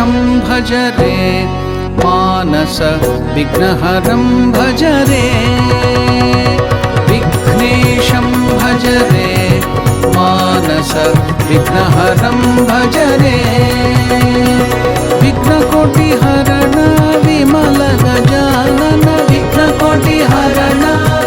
विघ्नेशं भज रे मानस विघ्नहरं भज रे विघ्नेशं भज रे मानस विघ्नहरं भज रे विघ्नकोटिहरण विमल गजानन विघ्नकोटिहरण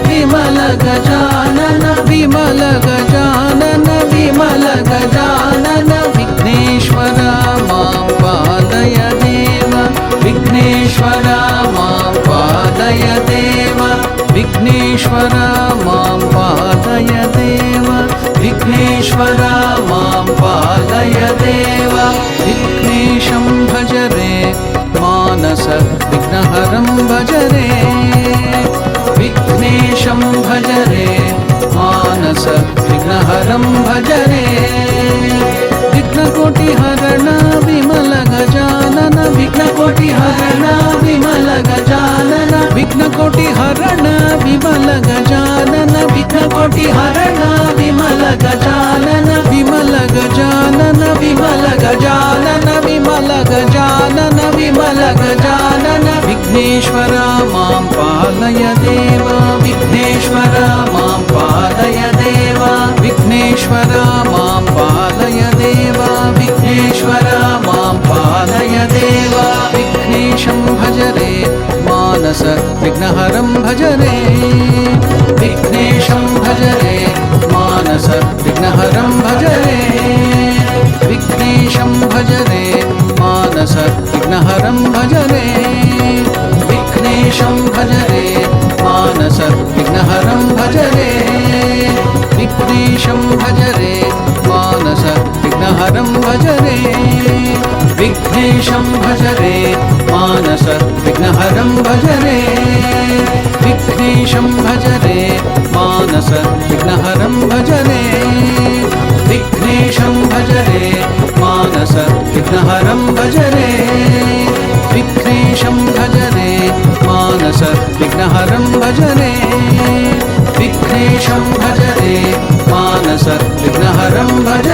विमल गजानन विमल गजानन विमल गजानन विघ्नेश्वर मां पालय देव विघ्नेश्वर मां पालय देव विघ्नेश्वर मां पालय देव विघ्नेश्वर मां पालय देव विघ्नेशं भज रे मानस विघ्नहरं भज रे विघ्नेशं भज रे मानस विघ्नहरं भज रे विघ्नकोटिहरण विमल गजानन विघ्नकोटिहरण विमल गजानन विघ्नकोटिहरण विमल गजानन विघ्नकोटिहरण विमल गजानन विमल गजानन विमल गजानन विमल गजानन विमल गजानन विघ्नेश्वर मां पालय देव विघ्नेश्वर मां पालय देव विघ्नेश्वर मां पालय देव विघ्नेश्वर मां पालय देव विघ्नेशं भज रे मानस विघ्नहरं भज रे विघ्नेशं भज रे मानस विघ्नहरं भज रे विघ्नेशं भज रे मानस विघ्नहरं भज रे विघ्नेशं भज रे मानस विघ्नहरं भज रे विघ्नेशं भज रे मानस विघ्नहरं भज रे विघ्नेशं भज रे मानस विघ्नहरं भज रे विघ्नेशं भज रे मानस विघ्नहरं भज रे विघ्नेशं भज रे मानस विघ्नहरं भज रे विघ्नेशं भज रे मानस विघ्नहरं भज रे विघ्नेशं भज रे मानस विघ्नहरं भज